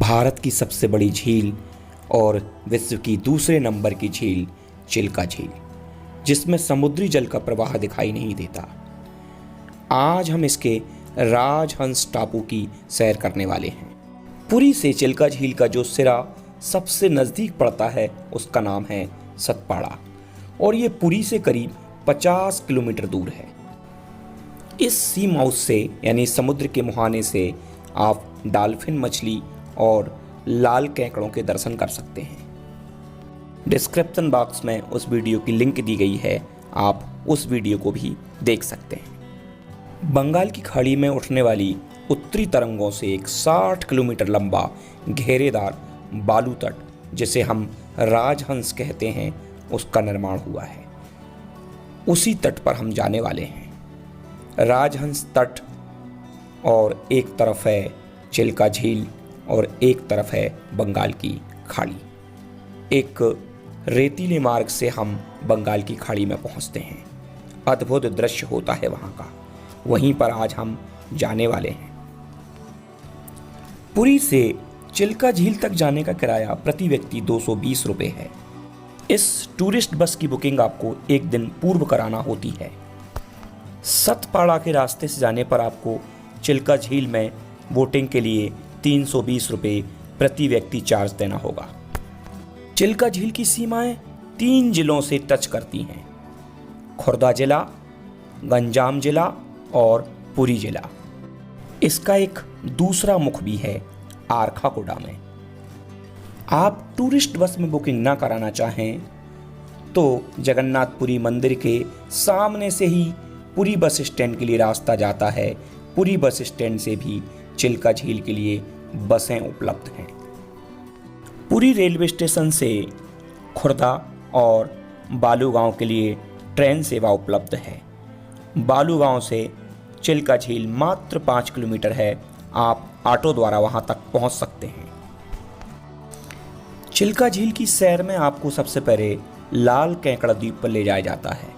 भारत की सबसे बड़ी झील और विश्व की दूसरे नंबर की झील चिल्का झील, जिसमें समुद्री जल का प्रवाह दिखाई नहीं देता। आज हम इसके राजहंस टापू की सैर करने वाले हैं। पुरी से चिल्का झील का जो सिरा सबसे नज़दीक पड़ता है उसका नाम है सतपाड़ा और ये पुरी से करीब 50 किलोमीटर दूर है। इस सी माउथ से यानी समुद्र के मुहाने से आप डॉल्फिन मछली और लाल केकड़ों के दर्शन कर सकते हैं। डिस्क्रिप्शन बॉक्स में उस वीडियो की लिंक दी गई है, आप उस वीडियो को भी देख सकते हैं। बंगाल की खाड़ी में उठने वाली उत्तरी तरंगों से एक 60 किलोमीटर लंबा घेरेदार बालू तट, जिसे हम राजहंस कहते हैं, उसका निर्माण हुआ है। उसी तट पर हम जाने वाले हैं। राजहंस तट और एक तरफ है चिल्का झील और एक तरफ है बंगाल की खाड़ी। एक रेतीले मार्ग से हम बंगाल की खाड़ी में पहुंचते हैं। अद्भुत दृश्य होता है वहां का, वहीं पर आज हम जाने वाले हैं। पुरी से चिल्का झील तक जाने का किराया प्रति व्यक्ति 220 रुपये है। इस टूरिस्ट बस की बुकिंग आपको एक दिन पूर्व कराना होती है। सतपाड़ा के रास्ते से जाने पर आपको चिल्का झील में बोटिंग के लिए 320 रुपये प्रति व्यक्ति चार्ज देना होगा। चिल्का झील की सीमाएं 3 जिलों से टच करती हैं, खुर्दा जिला, गंजाम जिला और पुरी जिला। इसका एक दूसरा मुख भी है आरखाकुडा में। आप टूरिस्ट बस में बुकिंग ना कराना चाहें तो जगन्नाथपुरी मंदिर के सामने से ही पुरी बस स्टैंड के लिए रास्ता जाता है। पुरी बस स्टैंड से भी चिल्का झील के लिए बसें उपलब्ध हैं। पुरी रेलवे स्टेशन से खुर्दा और बालूगांव के लिए ट्रेन सेवा उपलब्ध है। बालूगांव से चिल्का झील मात्र 5 किलोमीटर है, आप ऑटो द्वारा वहां तक पहुंच सकते हैं। चिल्का झील की सैर में आपको सबसे पहले लाल केकड़ा द्वीप पर ले जाया जाता है।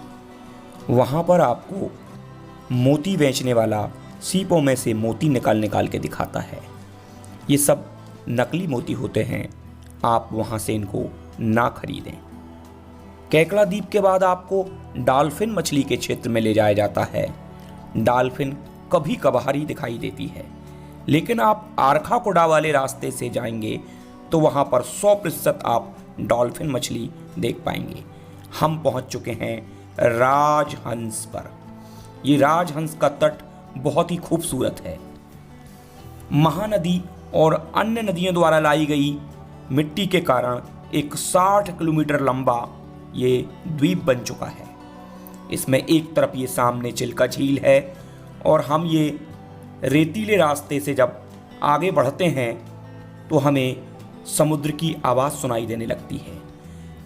वहां पर आपको मोती बेचने वाला सीपों में से मोती निकाल के दिखाता है। ये सब नकली मोती होते हैं, आप वहां से इनको ना खरीदें। केकड़ा द्वीप के बाद आपको डॉल्फिन मछली के क्षेत्र में ले जाया जाता है। डॉल्फिन कभी कभार ही दिखाई देती है, लेकिन आप आरखाकुडा वाले रास्ते से जाएंगे तो वहां पर 100% आप डॉल्फिन मछली देख पाएंगे। हम पहुंच चुके हैं राजहंस पर। ये राजहंस का तट बहुत ही खूबसूरत है। महानदी और अन्य नदियों द्वारा लाई गई मिट्टी के कारण एक 60 किलोमीटर लंबा ये द्वीप बन चुका है। इसमें एक तरफ ये सामने चिल्का झील है और हम ये रेतीले रास्ते से जब आगे बढ़ते हैं तो हमें समुद्र की आवाज़ सुनाई देने लगती है।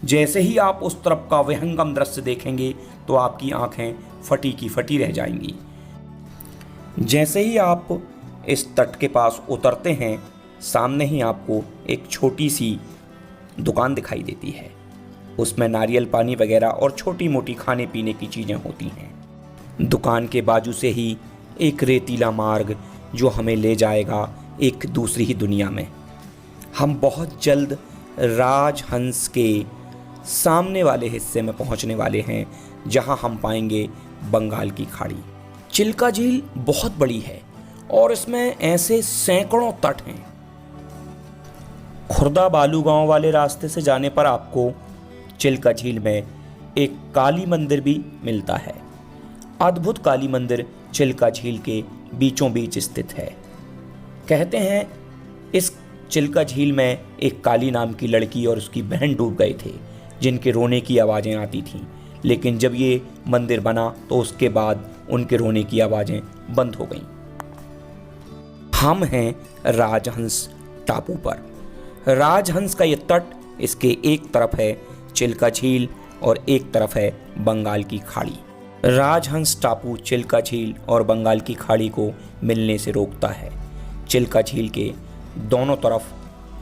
जैसे ही आप उस तरफ का विहंगम दृश्य देखेंगे तो आपकी आंखें फटी की फटी रह जाएंगी। जैसे ही आप इस तट के पास उतरते हैं, सामने ही आपको एक छोटी सी दुकान दिखाई देती है। उसमें नारियल पानी वगैरह और छोटी मोटी खाने पीने की चीज़ें होती हैं। दुकान के बाजू से ही एक रेतीला मार्ग जो हमें ले जाएगा एक दूसरी ही दुनिया में। हम बहुत जल्द राजहंस के सामने वाले हिस्से में पहुंचने वाले हैं, जहां हम पाएंगे बंगाल की खाड़ी। चिल्का झील बहुत बड़ी है और इसमें ऐसे सैकड़ों तट हैं। खुर्दा बालूगांव वाले रास्ते से जाने पर आपको चिल्का झील में एक काली मंदिर भी मिलता है। अद्भुत काली मंदिर चिल्का झील के बीचों बीच स्थित है। कहते हैं इस चिल्का झील में एक काली नाम की लड़की और उसकी बहन डूब गए थे, जिनके रोने की आवाज़ें आती थीं, लेकिन जब ये मंदिर बना तो उसके बाद उनके रोने की आवाज़ें बंद हो गईं। हम हैं राजहंस टापू पर। राजहंस का ये तट, इसके एक तरफ है चिल्का झील और एक तरफ है बंगाल की खाड़ी। राजहंस टापू चिल्का झील और बंगाल की खाड़ी को मिलने से रोकता है। चिल्का झील के दोनों तरफ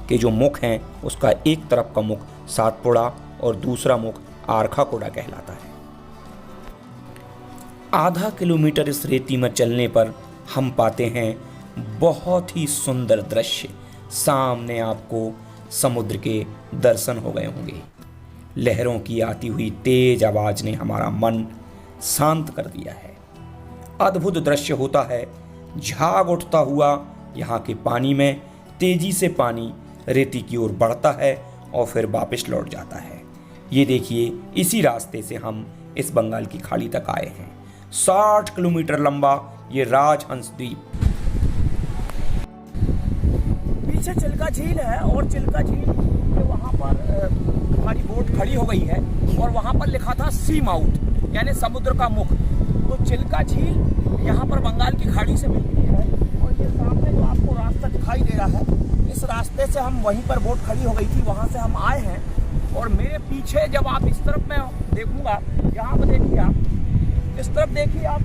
के जो मुख हैं, उसका एक तरफ का मुख सातपुड़ा और दूसरा मुख आरखाकुडा कहलाता है। आधा किलोमीटर इस रेती में चलने पर हम पाते हैं बहुत ही सुंदर दृश्य। सामने आपको समुद्र के दर्शन हो गए होंगे। लहरों की आती हुई तेज आवाज ने हमारा मन शांत कर दिया है। अद्भुत दृश्य होता है। झाग उठता हुआ यहाँ के पानी में तेजी से पानी रेती की ओर बढ़ता है और फिर वापस लौट जाता है। ये देखिए, इसी रास्ते से हम इस बंगाल की खाड़ी तक आए हैं। 60 किलोमीटर लंबा ये राजहंस द्वीप। पीछे चिल्का झील है और चिल्का झील के वहाँ पर हमारी बोट खड़ी हो गई है और वहाँ पर लिखा था सी माउथ, यानी समुद्र का मुख। तो चिल्का झील यहाँ पर बंगाल की खाड़ी से मिलती है और ये सामने जो आपको रास्ता दिखाई दे रहा है, इस रास्ते से हम वहीं पर बोट खड़ी हो गई थी, वहाँ से हम आए हैं। और मेरे पीछे जब आप इस तरफ मैं देखूंगा, यहाँ पर देखिए आप, इस तरफ देखिए आप,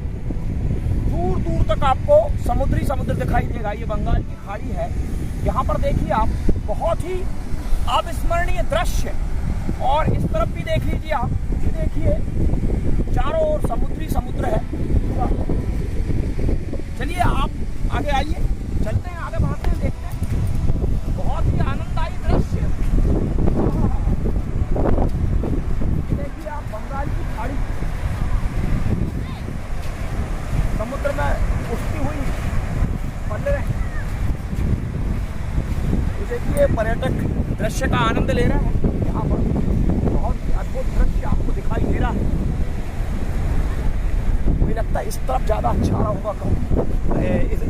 दूर दूर तक आपको समुद्र दिखाई देगा। ये बंगाल की खाड़ी है। यहाँ पर देखिए आप, बहुत ही अविस्मरणीय दृश्य। और इस तरफ भी देख लीजिए आप, ये देखिए चारों ओर समुद्र है। चलिए आप आगे आइए, चलते हैं, आगे बढ़ते हैं, देखते हैं। बहुत ही आनंददायी दृश्य। देखिए आप, बंगाल की खाड़ी समुद्र में उठती हुई पल्ले। देखिए पर्यटक दृश्य का आनंद ले रहे हैं। यहाँ पर बहुत ही अद्भुत दृश्य आपको दिखाई दे रहा है। मुझे लगता है इस तरफ ज़्यादा अच्छा आ रहा होगा, कहूँ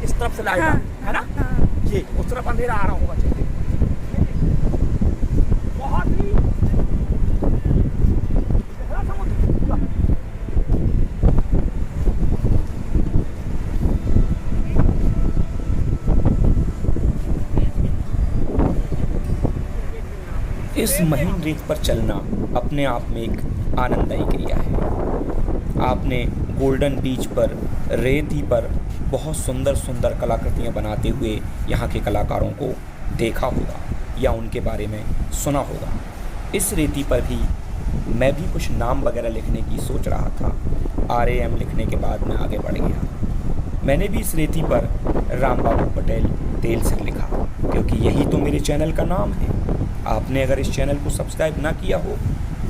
इस तरफ से लाएगा, है ना? ये उस तरफ अंधेरा आ रहा होगा। चलिए, बहुत ही समुद्र। इस महीन रेत पर चलना अपने आप में एक आनंददायी क्रिया है। आपने गोल्डन बीच पर रेती पर बहुत सुंदर सुंदर कलाकृतियाँ बनाते हुए यहाँ के कलाकारों को देखा होगा या उनके बारे में सुना होगा। इस रेती पर भी मैं भी कुछ नाम वगैरह लिखने की सोच रहा था। RAM लिखने के बाद मैं आगे बढ़ गया। मैंने भी इस रेती पर राम बाबू पटेल तेल सिंह लिखा, क्योंकि यही तो मेरे चैनल का नाम है। आपने अगर इस चैनल को सब्सक्राइब ना किया हो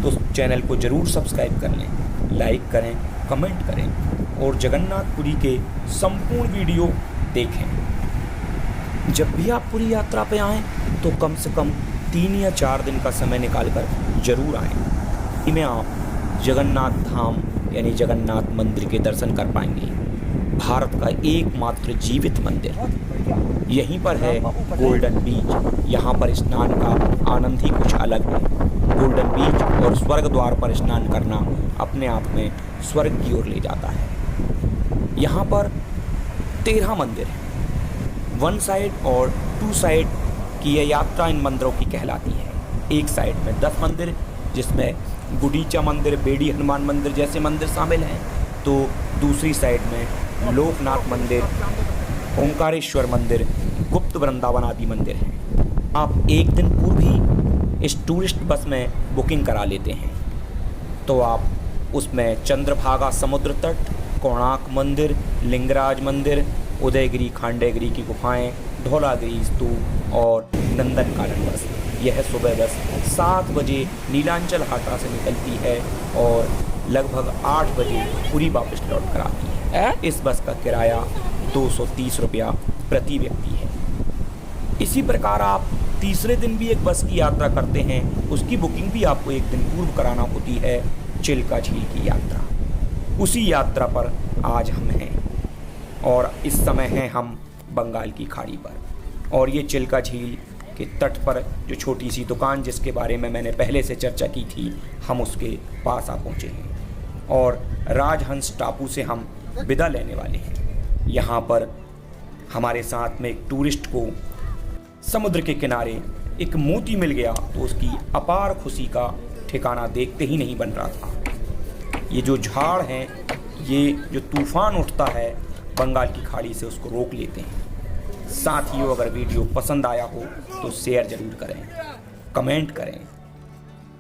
तो चैनल को ज़रूर सब्सक्राइब कर लें, लाइक करें, कमेंट करें और जगन्नाथपुरी के संपूर्ण वीडियो देखें। जब भी आप पूरी यात्रा पे आएँ तो कम से कम 3 या 4 दिन का समय निकाल कर जरूर आएँ। इनमें आप जगन्नाथ धाम यानी जगन्नाथ मंदिर के दर्शन कर पाएंगे। भारत का एकमात्र जीवित मंदिर यहीं पर है, गोल्डन बीच। यहाँ पर स्नान का आनंद ही कुछ अलग है। गोल्डन बीच और स्वर्ग द्वार पर स्नान करना अपने आप में स्वर्ग की ओर ले जाता है। यहाँ पर 13 मंदिर हैं। 1 साइड और 2 साइड की यह यात्रा इन मंदिरों की कहलाती है। एक साइड में 10 मंदिर, जिसमें गुडीचा मंदिर, बेड़ी हनुमान मंदिर जैसे मंदिर शामिल हैं, तो दूसरी साइड में लोकनाथ मंदिर, ओंकारेश्वर मंदिर, गुप्त वृंदावन आदि मंदिर हैं। आप एक दिन पूर्व ही इस टूरिस्ट बस में बुकिंग करा लेते हैं तो आप उसमें चंद्रभागा समुद्र तट, कोणार्क मंदिर, लिंगराज मंदिर, उदयगिरी खांडेगिरी की गुफाएं, धौलागिरी स्तूप और नंदनकानन बस। यह सुबह बस 7 बजे नीलांचल हाटा से निकलती है और लगभग 8 बजे पूरी वापस लौट कर आती है। इस बस का किराया 230 रुपया प्रति व्यक्ति है। इसी प्रकार आप तीसरे दिन भी एक बस की यात्रा करते हैं, उसकी बुकिंग भी आपको एक दिन पूर्व कराना होती है। चिल्का झील की यात्रा, उसी यात्रा पर आज हम हैं और इस समय हैं हम बंगाल की खाड़ी पर। और ये चिल्का झील के तट पर जो छोटी सी दुकान जिसके बारे में मैंने पहले से चर्चा की थी, हम उसके पास आ पहुँचे हैं और राजहंस टापू से हम विदा लेने वाले हैं। यहाँ पर हमारे साथ में एक टूरिस्ट को समुद्र के किनारे एक मोती मिल गया तो उसकी अपार खुशी का ठिकाना देखते ही नहीं बन रहा था। ये जो झाड़ हैं, ये जो तूफान उठता है बंगाल की खाड़ी से, उसको रोक लेते हैं। साथियों, अगर वीडियो पसंद आया हो तो शेयर ज़रूर करें, कमेंट करें